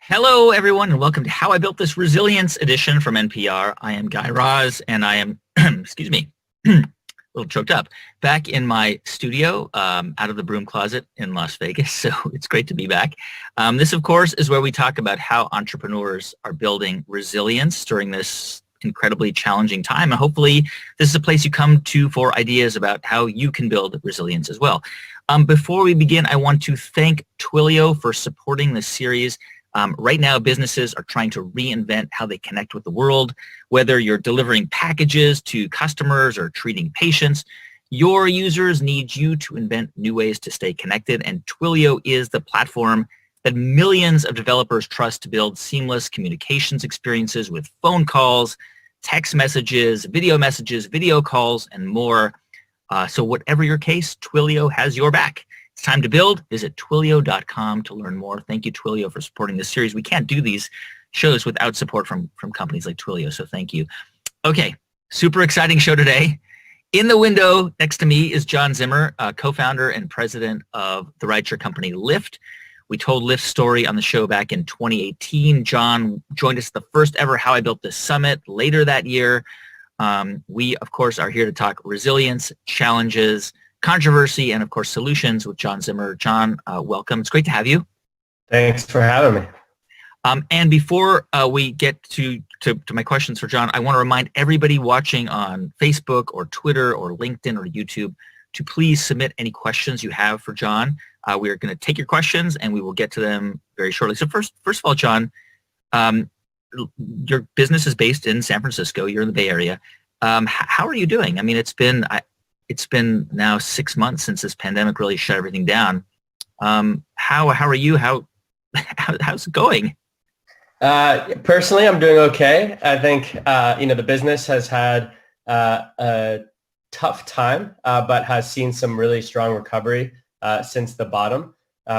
Hello, everyone, and welcome to How I Built This Resilience edition from NPR. I am Guy Raz, and I am, excuse me, a little choked up, back in my studio out of the broom closet in Las Vegas, so it's great to be back. This, of course, is where we talk about how entrepreneurs are building resilience during this incredibly challenging time, and hopefully this is a place you come to for ideas about how you can build resilience as well. Before we begin, I want to thank Twilio for supporting this series. Right now, businesses are trying to reinvent how they connect with the world. Whether you're delivering packages to customers or treating patients, your users need you to invent new ways to stay connected, and Twilio is the platform that millions of developers trust to build seamless communications experiences with phone calls, text messages, video calls, and more. So whatever your case, Twilio has your back. It's time to build. Visit Twilio.com to learn more. Thank you, Twilio, for supporting this series. We can't do these shows without support from companies like Twilio, so thank you. Okay, super exciting show today. In the window next to me is John Zimmer, co-founder and president of the rideshare company Lyft. We told Lyft's story on the show back in 2018. John joined us at the first ever How I Built This Summit later that year. We, of course, are here to talk resilience, challenges, controversy, and of course solutions with John Zimmer. John, welcome. It's great to have you. Thanks for having me. And before we get to my questions for John, I want to remind everybody watching on Facebook or Twitter or LinkedIn or YouTube to please submit any questions you have for John. We are going to take your questions and we will get to them very shortly. So first of all, John, your business is based in San Francisco. You're in the Bay Area. How are you doing? I mean, it's been now 6 months since this pandemic really shut everything down. How are you? How's it going? Personally, I'm doing okay. I think the business has had a tough time, but has seen some really strong recovery since the bottom.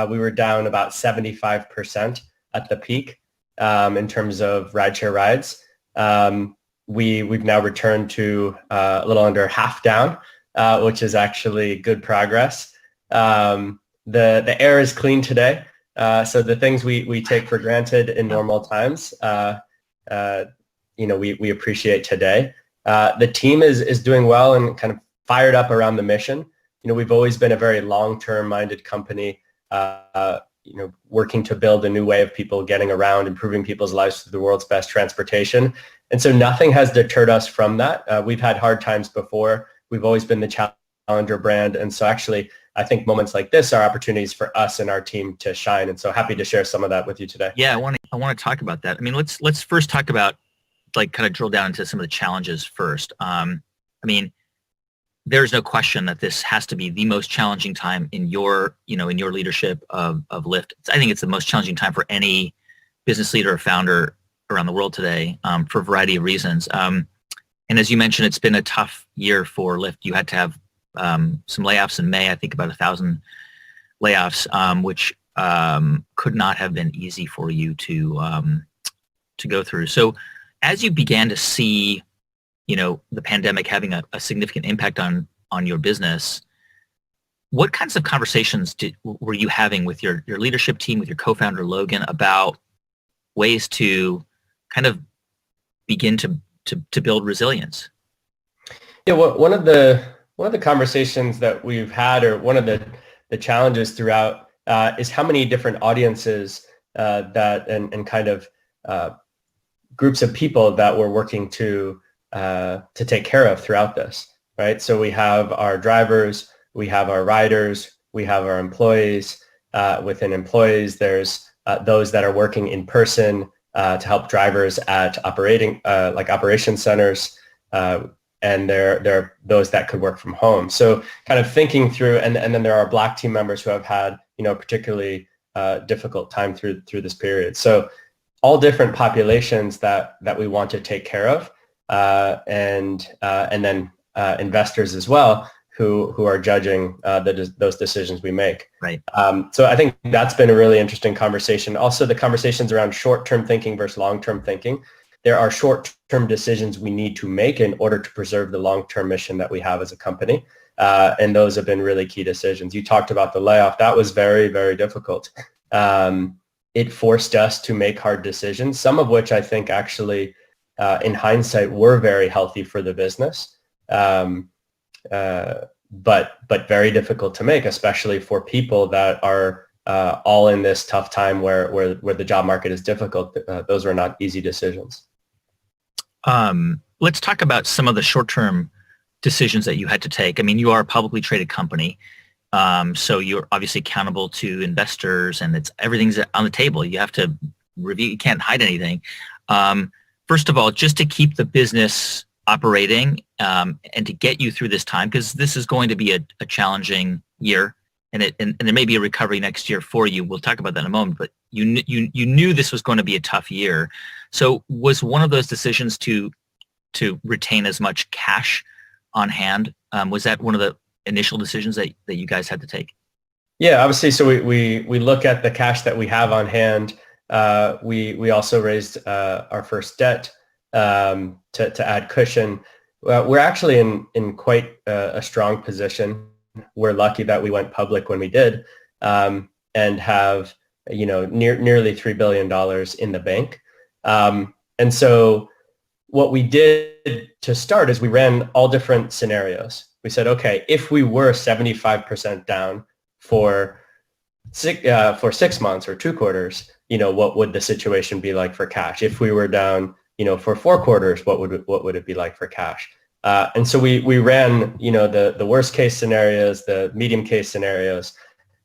We were down about 75% at the peak in terms of rideshare rides. We've now returned to a little under half down. Which is actually good progress. The air is clean today, so the things we take for granted in normal times, we appreciate today. The team is doing well and kind of fired up around the mission. We've always been a very long-term minded company, working to build a new way of people getting around, improving people's lives through the world's best transportation. And so nothing has deterred us from that. We've had hard times before. We've always been the challenger brand. And so actually, I think moments like this are opportunities for us and our team to shine. And so happy to share some of that with you today. Yeah, I want to talk about that. I mean, let's first talk about, kind of drill down into some of the challenges first. I mean, there's no question that this has to be the most challenging time in your leadership of Lyft. I think it's the most challenging time for any business leader or founder around the world today, for a variety of reasons. And as you mentioned, it's been a tough year for Lyft. You had to have some layoffs in May, I think about 1,000 layoffs, which could not have been easy for you to go through. So as you began to see, the pandemic having a significant impact on your business, what kinds of conversations were you having with your leadership team, with your co-founder Logan, about ways to kind of begin to build resilience? Yeah, one of the conversations that we've had, or one of the challenges throughout, is how many different audiences that and kind of groups of people that we're working to take care of throughout this, right? So we have our drivers, we have our riders, we have our employees. Within employees, there's those that are working in person to help drivers at operation centers, and there are those that could work from home. So kind of thinking through, and then there are Black team members who have had particularly difficult time through this period. So all different populations that we want to take care of, and then investors as well who are judging those decisions we make. Right. So I think that's been a really interesting conversation. Also, the conversations around short-term thinking versus long-term thinking. There are short-term decisions we need to make in order to preserve the long-term mission that we have as a company. And those have been really key decisions. You talked about the layoff. That was very, very difficult. it forced us to make hard decisions, some of which I think actually, in hindsight, were very healthy for the business, but very difficult to make, especially for people that are all in this tough time where the job market is difficult. Those were not easy decisions. Let's talk about some of the short-term decisions that you had to take. I mean, you are a publicly traded company, so you're obviously accountable to investors, and everything's on the table. You have to review. You can't hide anything. First of all, just to keep the business operating and to get you through this time, because this is going to be a challenging year, and there may be a recovery next year for you. We'll talk about that in a moment. But you knew this was going to be a tough year. So was one of those decisions to retain as much cash on hand? Was that one of the initial decisions that you guys had to take? Yeah, obviously. So we look at the cash that we have on hand. We also raised our first debt to add cushion. We're actually in quite a strong position. We're lucky that we went public when we did, and have nearly $3 billion in the bank. And so what we did to start is we ran all different scenarios. We said, okay, if we were 75% down for 6 months or 2 quarters, what would the situation be like for cash? If we were down, for 4 quarters, what would it be like for cash? And so we ran, the worst case scenarios, the medium case scenarios,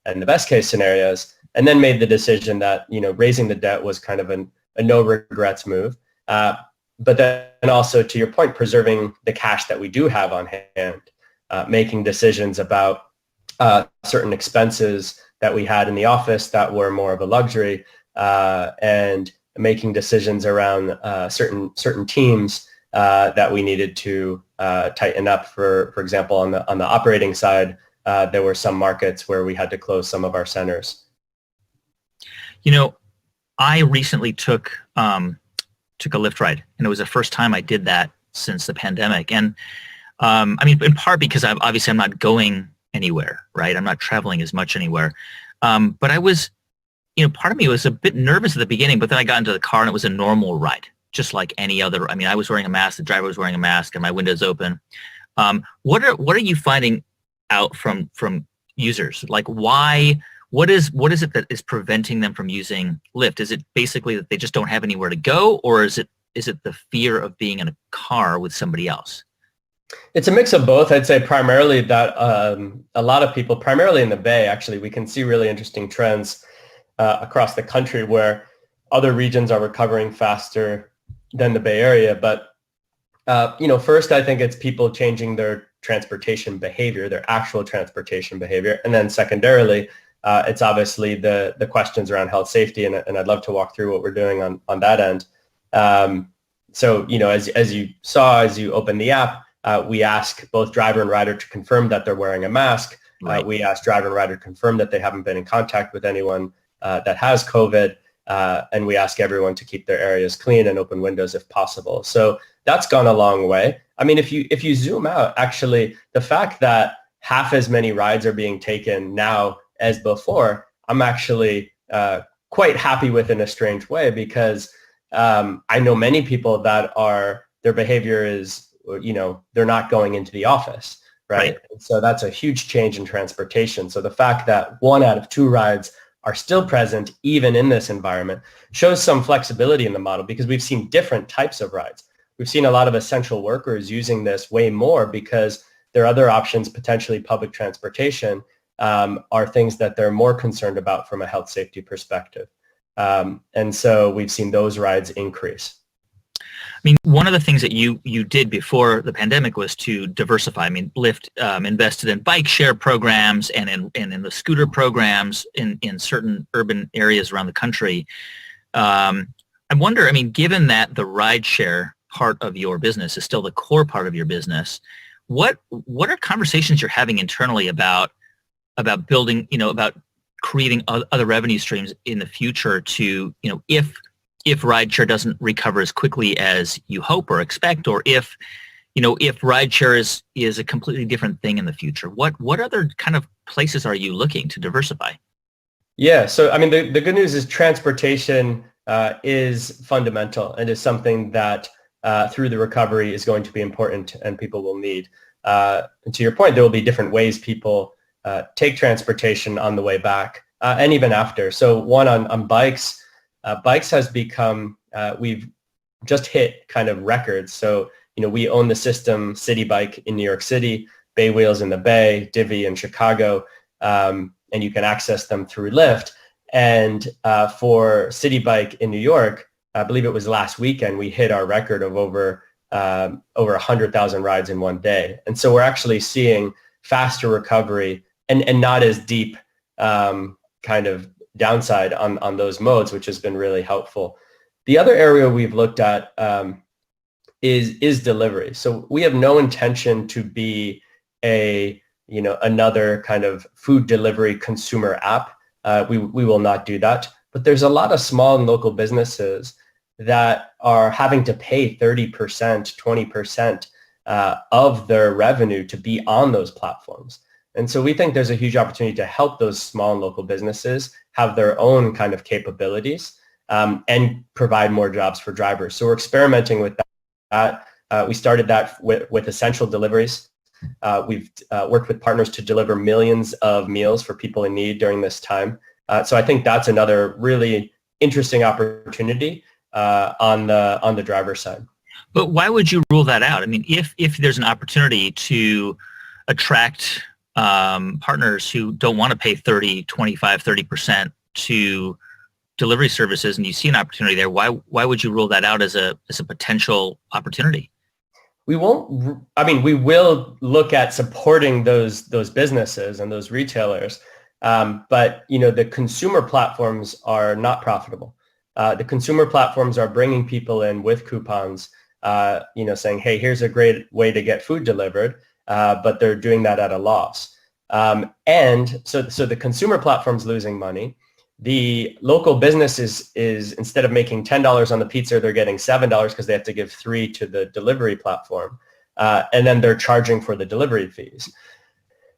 and the best case scenarios, and then made the decision that, raising the debt was kind of a no regrets move. But then also, to your point, preserving the cash that we do have on hand, making decisions about certain expenses that we had in the office that were more of a luxury, and making decisions around certain teams that we needed to tighten up. For example, on the operating side, there were some markets where we had to close some of our centers. I recently took a Lyft ride, and it was the first time I did that since the pandemic. And in part because I'm not going anywhere, right? I'm not traveling as much anywhere. But I was, part of me was a bit nervous at the beginning, but then I got into the car and it was a normal ride, just like any other. I was wearing a mask, the driver was wearing a mask, and my window's open. What are you finding out from users? Like, what is it that is preventing them from using Lyft? Is it basically that they just don't have anywhere to go, or is it the fear of being in a car with somebody else? It's a mix of both. I'd say primarily that a lot of people, primarily in the Bay, actually, we can see really interesting trends across the country where other regions are recovering faster than the Bay Area. But, first, I think it's people changing their transportation behavior, their actual transportation behavior. And then secondarily, it's obviously the questions around health safety. And I'd love to walk through what we're doing on that end. So, as you saw, as you open the app, we ask both driver and rider to confirm that they're wearing a mask. Right. We ask driver and rider to confirm that they haven't been in contact with anyone that has COVID. And we ask everyone to keep their areas clean and open windows if possible. So that's gone a long way. If you zoom out, actually, the fact that half as many rides are being taken now as before, I'm actually quite happy with in a strange way, because I know many people that their behavior is, they're not going into the office, right? So that's a huge change in transportation. So the fact that 1 out of 2 rides are still present even in this environment shows some flexibility in the model, because we've seen different types of rides. We've seen a lot of essential workers using this way more because their other options, potentially public transportation, are things that they're more concerned about from a health safety perspective. And so we've seen those rides increase. One of the things that you did before the pandemic was to diversify. Lyft invested in bike share programs and in the scooter programs in certain urban areas around the country. I wonder, given that the rideshare part of your business is still the core part of your business, what are conversations you're having internally about building, about creating other revenue streams in the future to, if rideshare doesn't recover as quickly as you hope or expect, or if rideshare is a completely different thing in the future, what other kind of places are you looking to diversify? Yeah, so I mean, the good news is transportation is fundamental and is something that through the recovery is going to be important and people will need. And to your point, there will be different ways people take transportation on the way back and even after. So one on bikes, bikes has become, we've just hit kind of records. So, we own the system City Bike in New York City, Bay Wheels in the Bay, Divvy in Chicago, and you can access them through Lyft. And for City Bike in New York, I believe it was last weekend, we hit our record of over 100,000 rides in one day. And so we're actually seeing faster recovery and not as deep kind of downside on those modes, which has been really helpful. The other area we've looked at is delivery. So we have no intention to be another kind of food delivery consumer app. We will not do that. But there's a lot of small and local businesses that are having to pay 30%, 20% of their revenue to be on those platforms. And so we think there's a huge opportunity to help those small and local businesses have their own kind of capabilities and provide more jobs for drivers. So we're experimenting with that. We started that with essential deliveries. We've worked with partners to deliver millions of meals for people in need during this time. So I think that's another really interesting opportunity on the driver's side. But why would you rule that out? I mean, if there's an opportunity to attract partners who don't want to pay 30, 25, 30% to delivery services, and you see an opportunity there, why would you rule that out as a potential opportunity? We won't. I mean, we will look at supporting those businesses and those retailers, but the consumer platforms are not profitable. The consumer platforms are bringing people in with coupons, saying, "Hey, here's a great way to get food delivered," but they're doing that at a loss. And so the consumer platform's losing money. The local business is instead of making $10 on the pizza, they're getting $7 because they have to give $3 to the delivery platform. And then they're charging for the delivery fees.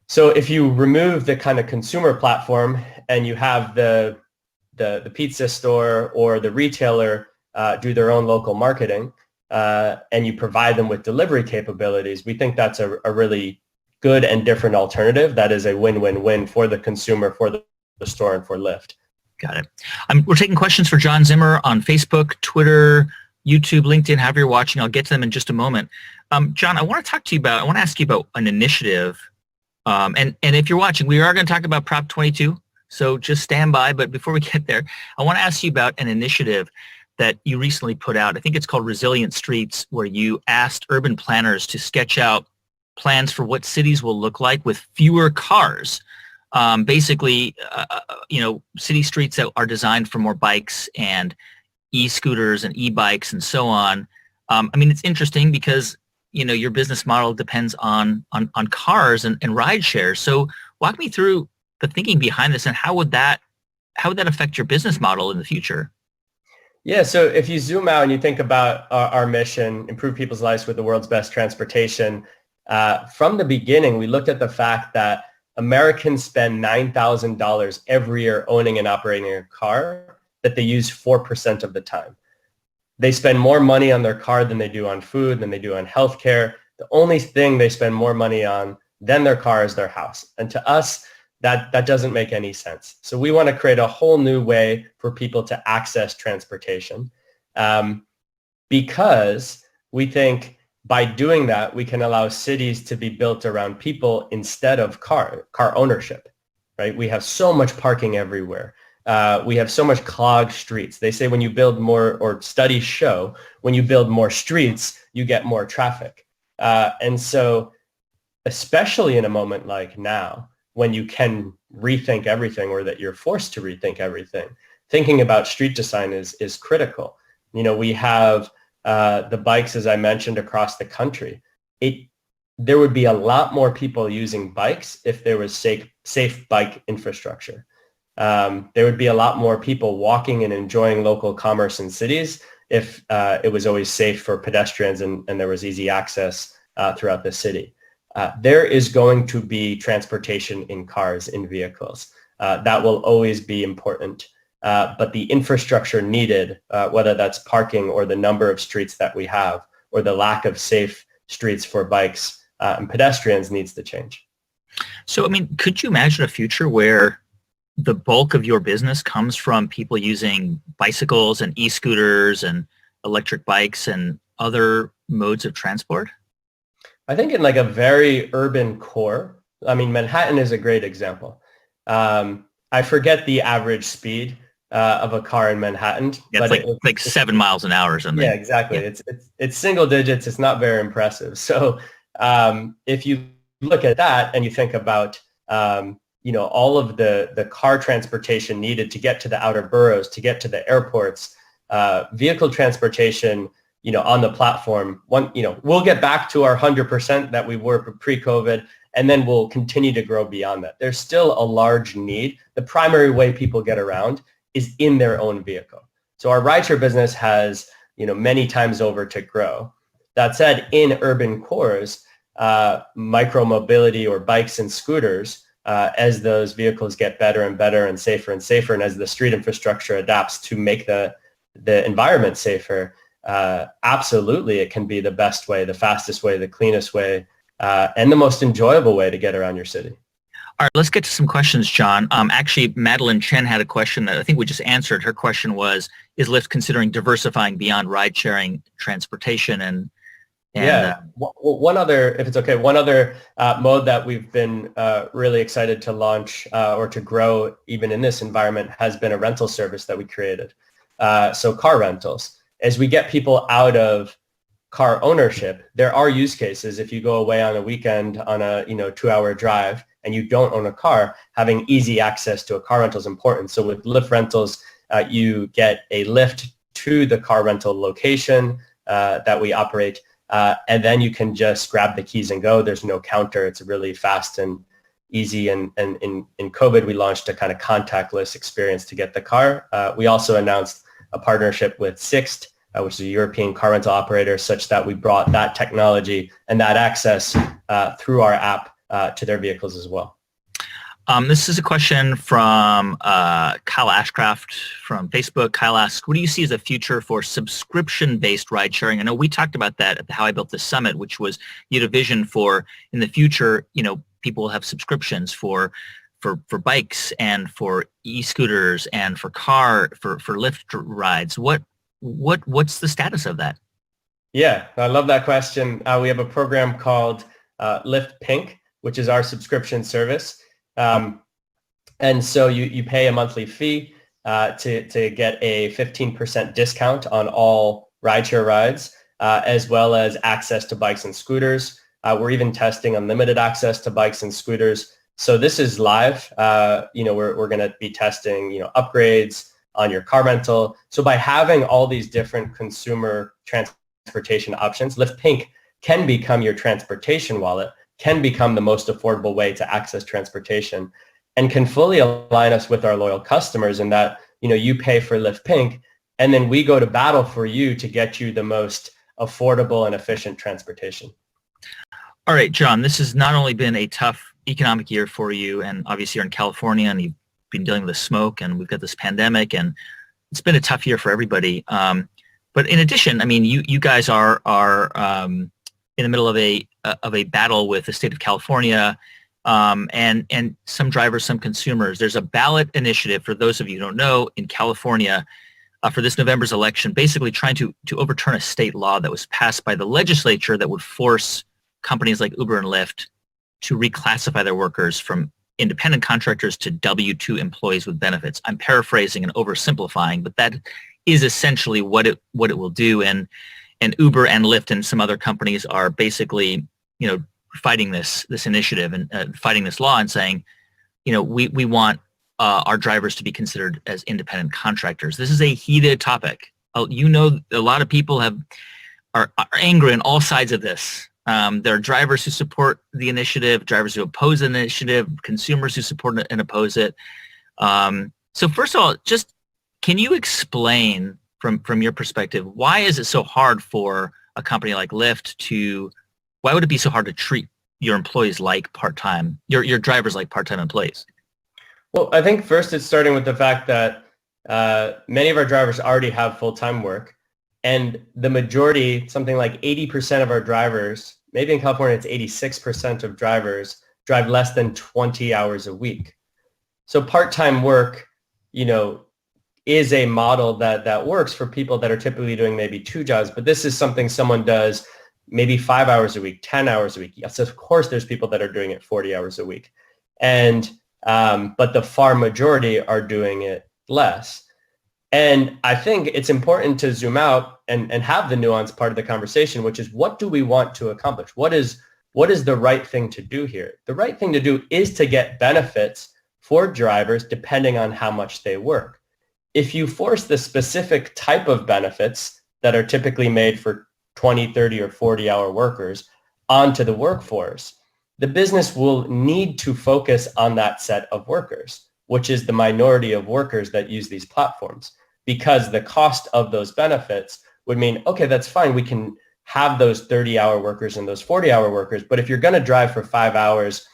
So if you remove the kind of consumer platform and you have the pizza store or the retailer do their own local marketing and you provide them with delivery capabilities, we think that's a really good and different alternative that is a win-win-win for the consumer, for the store, and for Lyft. Got it. We're taking questions for John Zimmer on Facebook, Twitter, YouTube, LinkedIn, however you're watching. I'll get to them in just a moment. John, I want to ask you about an initiative. And if you're watching, we are going to talk about Prop 22. So just stand by. But before we get there, I want to ask you about an initiative that you recently put out. I think it's called Resilient Streets, where you asked urban planners to sketch out plans for what cities will look like with fewer cars. Basically, city streets that are designed for more bikes and e-scooters and e-bikes and so on. It's interesting because, your business model depends on cars and rideshare. So walk me through the thinking behind this and how would that affect your business model in the future? Yeah, so if you zoom out and you think about our mission, improve people's lives with the world's best transportation, from the beginning, we looked at the fact that Americans spend $9,000 every year owning and operating a car that they use 4% of the time. They spend more money on their car than they do on food, than they do on healthcare. The only thing they spend more money on than their car is their house. And to us, that doesn't make any sense. So we want to create a whole new way for people to access transportation because we think by doing that, we can allow cities to be built around people instead of car ownership, right? We have so much parking everywhere. We have so much clogged streets. They say when you build more, or studies show, when you build more streets, you get more traffic. And so especially in a moment like now, when you can rethink everything or that you're forced to rethink everything, thinking about street design is critical. We have the bikes, as I mentioned, across the country. There would be a lot more people using bikes if there was safe bike infrastructure. There would be a lot more people walking and enjoying local commerce in cities if it was always safe for pedestrians and there was easy access throughout the city. There is going to be transportation in cars, in vehicles. that will always be important. But the infrastructure needed, whether that's parking or the number of streets that we have, or the lack of safe streets for bikes and pedestrians, needs to change. So, I mean, could you imagine a future where the bulk of your business comes from people using bicycles and e-scooters and electric bikes and other modes of transport? I think in like a very urban core, I mean, Manhattan is a great example. I forget the average speed of a car in Manhattan, Yeah, but it's like 7 miles an hour or something. Yeah, exactly. Yeah. It's single digits. It's not very impressive. So if you look at that and you think about all of the car transportation needed to get to the outer boroughs, to get to the airports, vehicle transportation, on the platform, we'll get back to our 100% that we were pre-COVID, and then we'll continue to grow beyond that. There's still a large need. The primary way people get around is in their own vehicle. So our rideshare business has, many times over to grow. That said, in urban cores, micro-mobility or bikes and scooters, as those vehicles get better and better and safer, and as the street infrastructure adapts to make the environment safer, absolutely it can be the best way, the fastest way, the cleanest way, and the most enjoyable way to get around your city. All right, let's get to some questions, John. Actually, Madeline Chen had a question that I think we just answered. Her question was, is Lyft considering diversifying beyond ride-sharing transportation? One other, if it's okay, one other mode that we've been really excited to launch or to grow even in this environment has been a rental service that we created. So car rentals. As we get people out of car ownership, there are use cases. If you go away on a weekend on a 2-hour drive and you don't own a car, having easy access to a car rental is important. So with Lyft rentals, you get a Lyft to the car rental location that we operate, and then you can just grab the keys and go. There's no counter. It's really fast and easy. And in COVID, we launched a kind of contactless experience to get the car. We also announced a partnership with Sixt, which is a European car rental operator, such that we brought that technology and that access through our app to their vehicles as well. This is a question from Kyle Ashcraft from Facebook. Kyle asks, what do you see as a future for subscription-based ride sharing? I know we talked about that at the How I Built This Summit, which was you had a vision for in the future, people will have subscriptions for bikes and for e-scooters and for Lyft rides. What's the status of that? Yeah, I love that question. We have a program called Lyft Pink, which is our subscription service. And so you pay a monthly fee to get a 15% discount on all rideshare rides, as well as access to bikes and scooters. We're even testing unlimited access to bikes and scooters. So this is live. We're going to be testing, upgrades on your car rental. So by having all these different consumer transportation options, Lyft Pink can become your transportation wallet, can become the most affordable way to access transportation, and can fully align us with our loyal customers in that, you pay for Lyft Pink, and then we go to battle for you to get you the most affordable and efficient transportation. All right, John, this has not only been a tough economic year for you, and obviously you're in California and you've been dealing with the smoke, and we've got this pandemic, and it's been a tough year for everybody. But in addition, I mean, you guys are in the middle of a battle with the state of California, and some drivers, some consumers. There's a ballot initiative, for those of you who don't know, in California for this November's election, basically trying to overturn a state law that was passed by the legislature that would force companies like Uber and Lyft to reclassify their workers from independent contractors to W-2 employees with benefits. I'm paraphrasing and oversimplifying, but that is essentially what it will do. And Uber and Lyft and some other companies are basically, fighting this initiative and fighting this law and saying, we want our drivers to be considered as independent contractors. This is a heated topic. A lot of people are angry on all sides of this. There are drivers who support the initiative, drivers who oppose the initiative, consumers who support it and oppose it. So first of all, just can you explain from your perspective, why is it so hard for a company like Lyft why would it be so hard to treat your employees like part-time, your drivers like part-time employees? Well, I think first it's starting with the fact that many of our drivers already have full-time work, and the majority, something like 80% of our drivers, maybe in California it's 86% of drivers, drive less than 20 hours a week. So part-time work, is a model that works for people that are typically doing maybe two jobs, but this is something someone does maybe 5 hours a week, 10 hours a week. Yes, of course, there's people that are doing it 40 hours a week. And but the far majority are doing it less. And I think it's important to zoom out and have the nuanced part of the conversation, which is what do we want to accomplish? What is the right thing to do here? The right thing to do is to get benefits for drivers depending on how much they work. If you force the specific type of benefits that are typically made for 20, 30, or 40-hour workers onto the workforce, the business will need to focus on that set of workers, which is the minority of workers that use these platforms, because the cost of those benefits would mean, okay, that's fine. We can have those 30-hour workers and those 40-hour workers, but if you're going to drive for 5 hours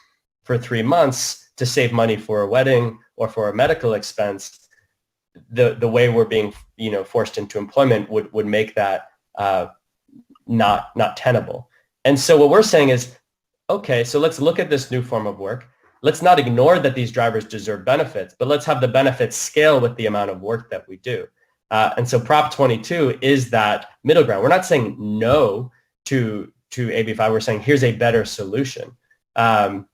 for 3 months to save money for a wedding or for a medical expense, the way we're being forced into employment would make that not tenable. And so what we're saying is, okay, so let's look at this new form of work. Let's not ignore that these drivers deserve benefits, but let's have the benefits scale with the amount of work that we do. And so Prop 22 is that middle ground. We're not saying no to AB5. We're saying here's a better solution. For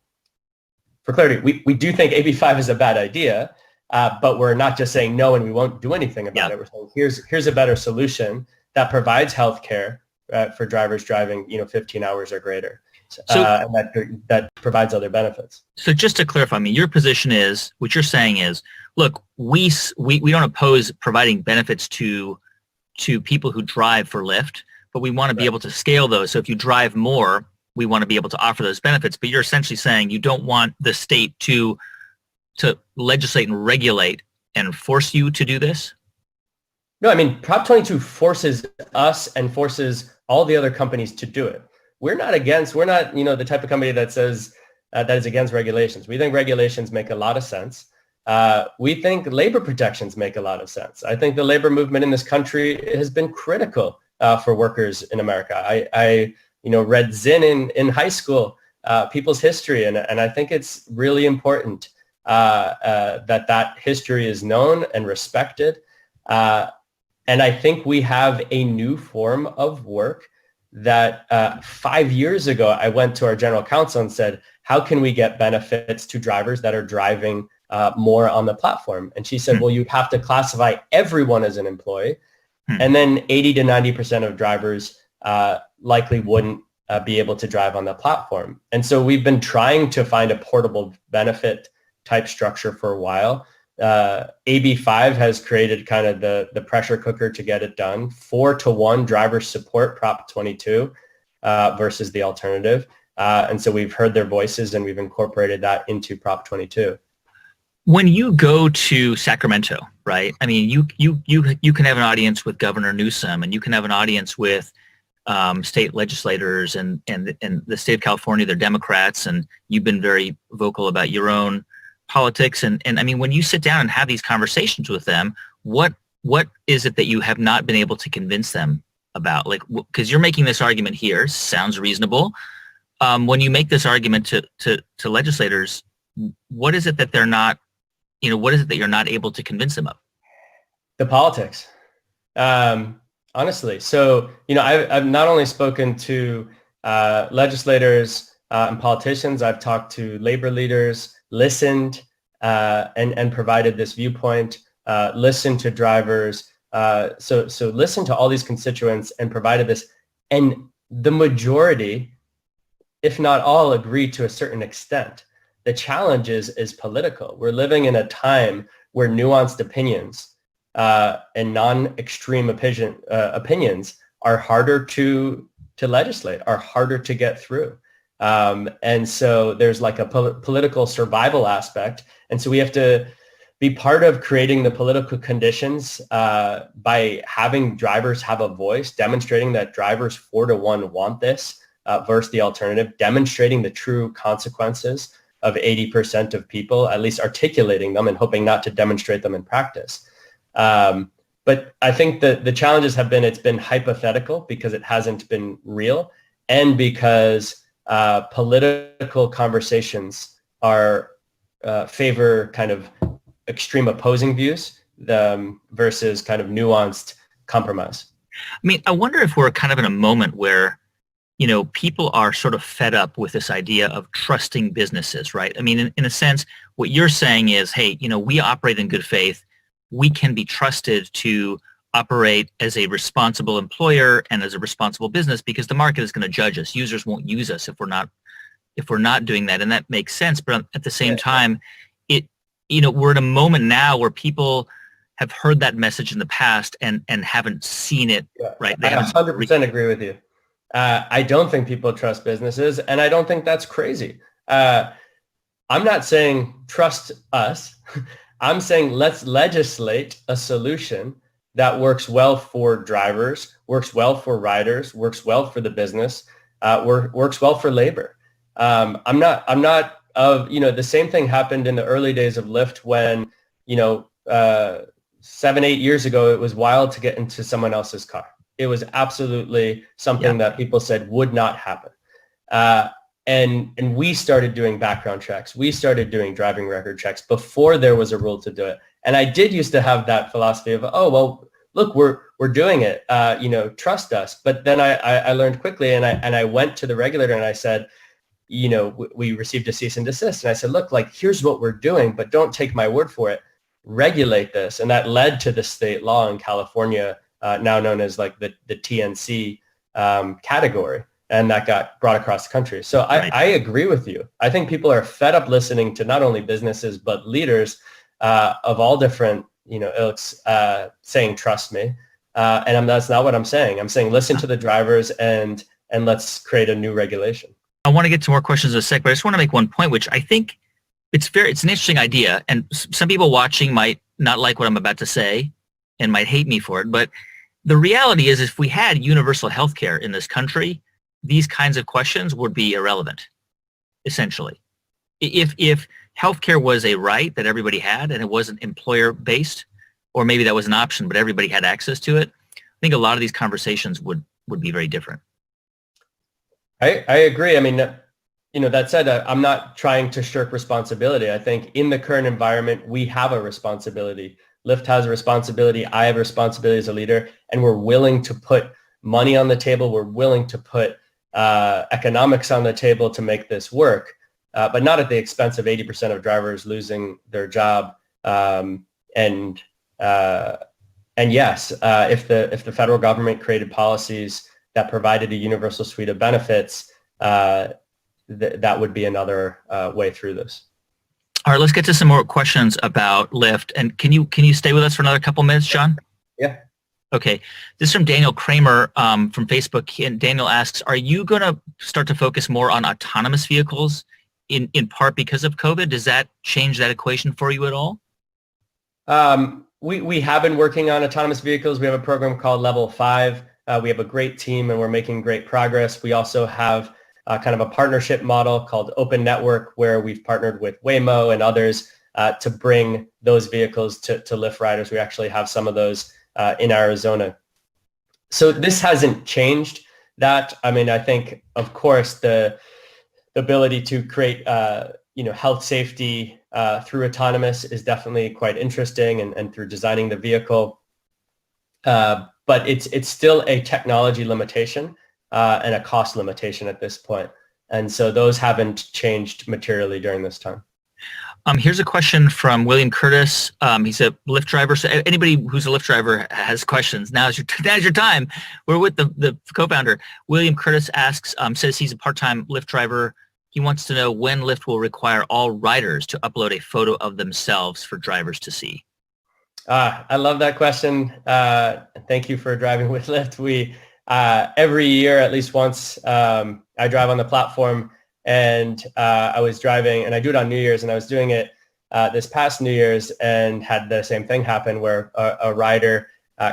clarity, we do think AB5 is a bad idea. But we're not just saying no and we won't do anything about it. We're saying here's a better solution that provides health care for drivers driving 15 hours or greater, and that provides other benefits. So just to clarify, your position is, what you're saying is, look, we don't oppose providing benefits to people who drive for Lyft, but we want to be able to scale those. So if you drive more, we want to be able to offer those benefits. But you're essentially saying you don't want the state to legislate and regulate and force you to do this? No, Prop 22 forces us and forces all the other companies to do it. We're not the type of company that says that is against regulations. We think regulations make a lot of sense. We think labor protections make a lot of sense. I think the labor movement in this country has been critical for workers in America. I read Zinn in high school, people's history, and I think it's really important that history is known and respected. And I think we have a new form of work that 5 years ago, I went to our general counsel and said, how can we get benefits to drivers that are driving more on the platform? And she said, well, you have to classify everyone as an employee. And then 80 to 90% of drivers likely wouldn't be able to drive on the platform. And so we've been trying to find a portable benefit type structure for a while. AB5 has created kind of the pressure cooker to get it done. 4-to-1 drivers support Prop 22 versus the alternative. And so we've heard their voices and we've incorporated that into Prop 22. When you go to Sacramento, right? You can have an audience with Governor Newsom, and you can have an audience with state legislators and the state of California. They're Democrats, and you've been very vocal about your own politics. And when you sit down and have these conversations with them, what is it that you have not been able to convince them about? Because you're making this argument here, sounds reasonable. When you make this argument to legislators, what is it that they're not, what is it that you're not able to convince them of? The politics, honestly. So, I've not only spoken to legislators and politicians, I've talked to labor leaders, listened and provided this viewpoint, listened to drivers. So listen to all these constituents and provided this. And the majority, if not all, agree to a certain extent. The challenge is political. We're living in a time where nuanced opinions and non-extreme opinions are harder to legislate, are harder to get through. And so there's like a political survival aspect. And so we have to be part of creating the political conditions by having drivers have a voice, demonstrating that drivers 4-to-1 want this versus the alternative, demonstrating the true consequences of 80% of people, at least articulating them and hoping not to demonstrate them in practice. But I think that the challenges have been, it's been hypothetical because it hasn't been real, and because political conversations are favor kind of extreme opposing views versus kind of nuanced compromise. I mean, I wonder if we're kind of in a moment where, you know, people are sort of fed up with this idea of trusting businesses, right? I mean, in a sense, what you're saying is, hey, you know, we operate in good faith. We can be trusted to operate as a responsible employer and as a responsible business because the market is going to judge us. Users won't use us if we're not doing that, and that makes sense. But at the same time, we're in a moment now where people have heard that message in the past and haven't seen it. Right? I 100% agree with you. I don't think people trust businesses, and I don't think that's crazy. I'm not saying trust us. I'm saying let's legislate a solution that works well for drivers, works well for riders, works well for the business, works well for labor. I'm not the same thing happened in the early days of Lyft when, 7-8 years ago, it was wild to get into someone else's car. It was absolutely something that people said would not happen. And we started doing background checks. We started doing driving record checks before there was a rule to do it. And I did used to have that philosophy of, oh, well, look, we're doing it, trust us. But then I learned quickly, and I went to the regulator and I said, we received a cease and desist. And I said, look, like, here's what we're doing, but don't take my word for it. Regulate this. And that led to the state law in California, now known as like the TNC category. And that got brought across the country. So I agree with you. I think people are fed up listening to not only businesses, but leaders of all different, ilks saying, trust me. And that's not what I'm saying. I'm saying, listen to the drivers and let's create a new regulation. I want to get to more questions in a sec, but I just want to make one point, which I think it's an interesting idea. And some people watching might not like what I'm about to say and might hate me for it. But the reality is, if we had universal health care in this country, these kinds of questions would be irrelevant, essentially. If healthcare was a right that everybody had and it wasn't employer-based, or maybe that was an option, but everybody had access to it, I think a lot of these conversations would be very different. I agree. I mean, that said, I'm not trying to shirk responsibility. I think in the current environment, we have a responsibility. Lyft has a responsibility. I have a responsibility as a leader, and we're willing to put money on the table. We're willing to put economics on the table to make this work, but not at the expense of 80% of drivers losing their job. And yes, if the federal government created policies that provided a universal suite of benefits, that would be another way through this. All right, let's get to some more questions about Lyft. And can you stay with us for another couple minutes, John? Yeah. Okay. This is from Daniel Kramer from Facebook. And Daniel asks, are you going to start to focus more on autonomous vehicles in part because of COVID? Does that change that equation for you at all? We have been working on autonomous vehicles. We have a program called Level 5. We have a great team and we're making great progress. We also have kind of a partnership model called Open Network, where we've partnered with Waymo and others to bring those vehicles to Lyft riders. We actually have some of those in Arizona. So this hasn't changed that. I mean, I think, of course, the ability to create health safety through autonomous is definitely quite interesting, and through designing the vehicle. But it's still a technology limitation and a cost limitation at this point. And so those haven't changed materially during this time. Here's a question from William Curtis. He's a Lyft driver. So anybody who's a Lyft driver has questions. Now's your time. We're with the co-founder. William Curtis asks, says he's a part-time Lyft driver. He wants to know when Lyft will require all riders to upload a photo of themselves for drivers to see. I love that question. Thank you for driving with Lyft. We every year, at least once, I drive on the platform, and I was driving, and I do it on New Year's, and I was doing it this past New Year's and had the same thing happen where a rider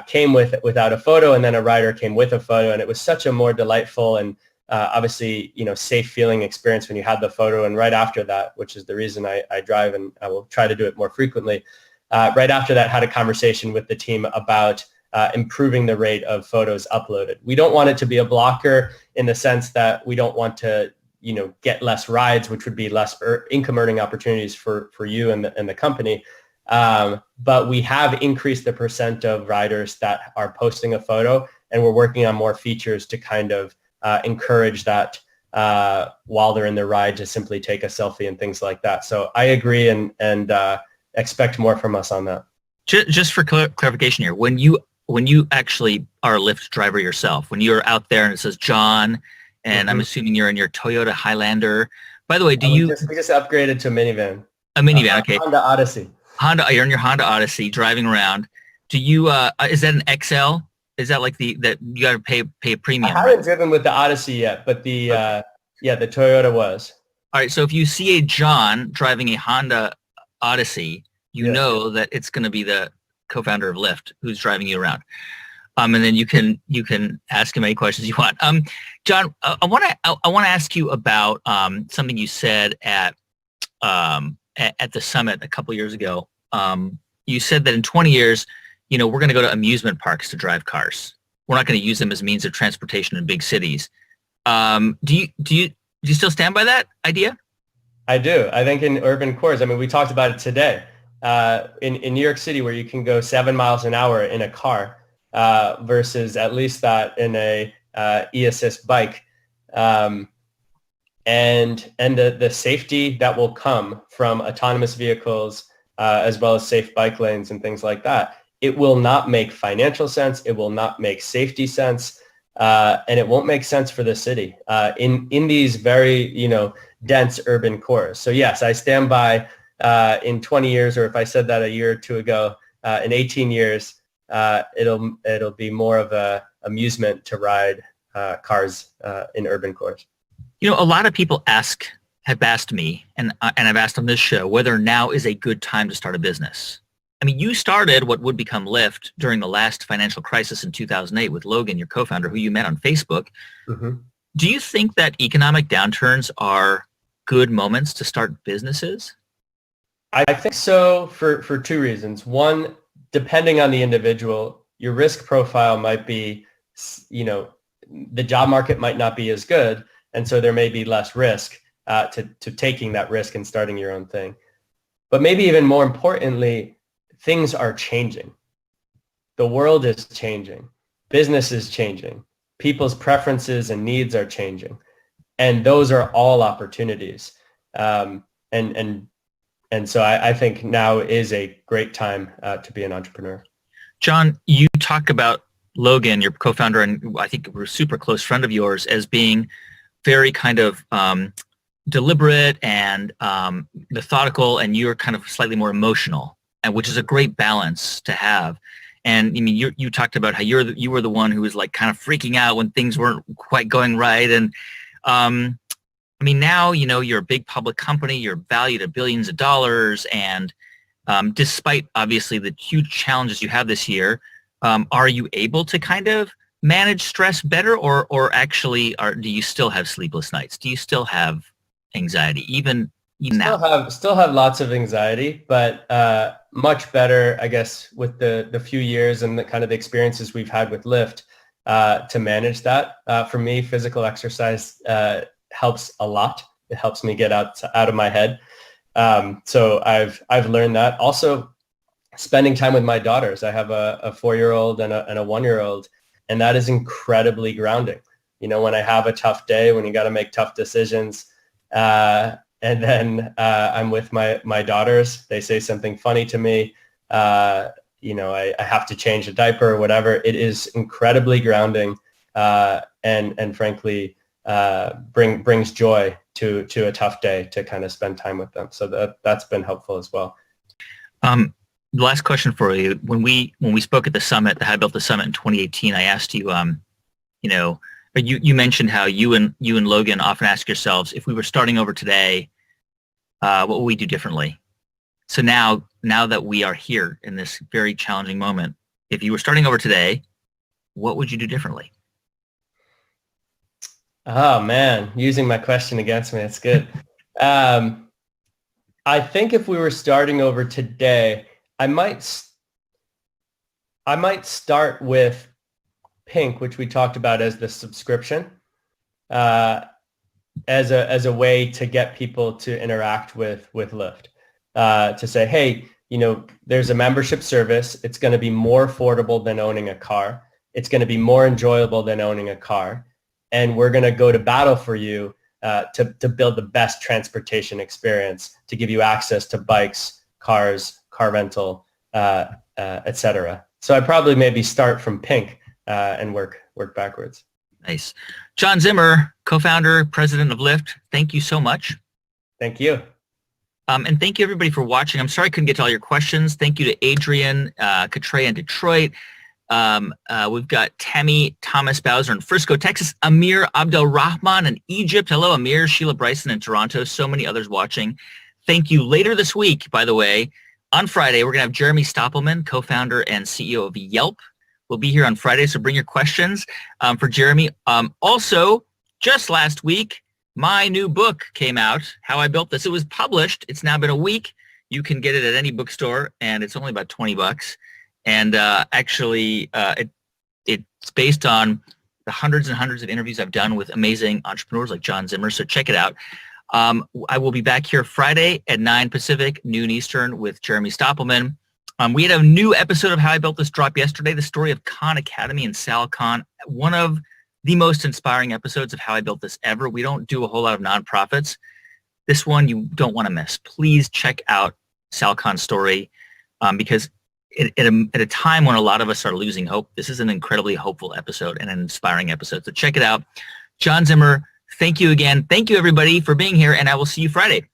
came without a photo, and then a rider came with a photo, and it was such a more delightful and obviously, safe feeling experience when you had the photo. And right after that, which is the reason I drive, and I will try to do it more frequently, right after that, had a conversation with the team about improving the rate of photos uploaded. We don't want it to be a blocker in the sense that we don't want to, get less rides, which would be less income earning opportunities for you and the company. But we have increased the percent of riders that are posting a photo, and we're working on more features to kind of encourage that while they're in the ride to simply take a selfie and things like that. So I agree and expect more from us on that. Just for clarification here, when you actually are a Lyft driver yourself, when you're out there and it says John, and I'm assuming you're in your Toyota Highlander. By the way, we just upgraded to a minivan. A minivan, okay. Honda Odyssey. You're in your Honda Odyssey driving around. Do you? Is that an XL? Is that like that you got to pay a premium? I haven't driven with the Odyssey yet, but the Toyota was. All right, so if you see a John driving a Honda Odyssey, you know that it's going to be the co-founder of Lyft who's driving you around. And then you can ask him any questions you want. John, I want to ask you about something you said at the summit a couple years ago. You said that in 20 years, we're going to go to amusement parks to drive cars. We're not going to use them as means of transportation in big cities. Do you still stand by that idea? I do. I think in urban cores, we talked about it today. In New York City, where you can go 7 miles an hour in a car versus at least that in a e-assist bike. And the safety that will come from autonomous vehicles as well as safe bike lanes and things like that, it will not make financial sense. It will not make safety sense. And it won't make sense for the city in these very, dense urban cores. So yes, I stand by in 20 years, or if I said that a year or two ago, in 18 years, it'll be more of a amusement to ride cars in urban cores. A lot of people have asked me, and I've asked on this show, whether now is a good time to start a business. You started what would become Lyft during the last financial crisis in 2008 with Logan, your co-founder, who you met on Facebook. Mm-hmm. Do you think that economic downturns are good moments to start businesses? I think so for two reasons. One, depending on the individual, your risk profile might be, the job market might not be as good. And so there may be less risk to taking that risk and starting your own thing. But maybe even more importantly, things are changing. The world is changing. Business is changing. People's preferences and needs are changing. And those are all opportunities. And so I think now is a great time to be an entrepreneur. John, you talk about Logan, your co-founder, and I think we're a super close friend of yours, as being very kind of deliberate and methodical, and you're kind of slightly more emotional, and which is a great balance to have. And you talked about how you were the one who was like kind of freaking out when things weren't quite going right. And now, you're a big public company, you're valued at billions of dollars. And despite obviously the huge challenges you have this year, are you able to kind of manage stress better, or actually do you still have sleepless nights? Do you still have anxiety even now? Still have lots of anxiety, but much better, I guess, with the few years and the kind of the experiences we've had with Lyft to manage that. For me, physical exercise helps a lot. It helps me get out of my head. So I've learned that. Also, spending time with my daughters. I have a 4-year-old and a 1-year-old, and that is incredibly grounding. When I have a tough day, when you got to make tough decisions, and then I'm with my daughters, they say something funny to me. I have to change a diaper or whatever. It is incredibly grounding, and frankly, brings joy to a tough day to kind of spend time with them. So that's been helpful as well. The last question for you: when we spoke at the summit, the How I Built the Summit in 2018, I asked you, you mentioned how you and Logan often ask yourselves, if we were starting over today, what would we do differently? So now that we are here in this very challenging moment, if you were starting over today, what would you do differently? Oh man, using my question against me. That's good. Um, I think if we were starting over today, I might I might start with Pink, which we talked about as the subscription, uh, as a way to get people to interact with Lyft. To say, hey, there's a membership service. It's going to be more affordable than owning a car. It's going to be more enjoyable than owning a car, and we're going to go to battle for you to build the best transportation experience, to give you access to bikes, cars, car rental, etc. So I probably maybe start from Pink and work backwards. Nice. John Zimmer, co-founder, president of Lyft, thank you so much. Thank you. And thank you, everybody, for watching. I'm sorry I couldn't get to all your questions. Thank you to Adrian, Katreya in Detroit. We've got Tammy Thomas Bowser in Frisco, Texas. Amir Abdel Rahman in Egypt. Hello, Amir. Sheila Bryson in Toronto. So many others watching. Thank you. Later this week, by the way, on Friday, we're going to have Jeremy Stoppelman, co-founder and CEO of Yelp. We'll be here on Friday, so bring your questions for Jeremy. Also, just last week, my new book came out, How I Built This. It was published. It's now been a week. You can get it at any bookstore, and it's only about $20. And it's based on the hundreds and hundreds of interviews I've done with amazing entrepreneurs like John Zimmer. So check it out. I will be back here Friday at 9 Pacific, noon Eastern with Jeremy Stoppelman. We had a new episode of How I Built This drop yesterday, the story of Khan Academy and Sal Khan, one of the most inspiring episodes of How I Built This ever. We don't do a whole lot of nonprofits. This one you don't want to miss. Please check out Sal Khan's story because at a time when a lot of us are losing hope, this is an incredibly hopeful episode and an inspiring episode. So check it out. John Zimmer, thank you again. Thank you, everybody, for being here, and I will see you Friday.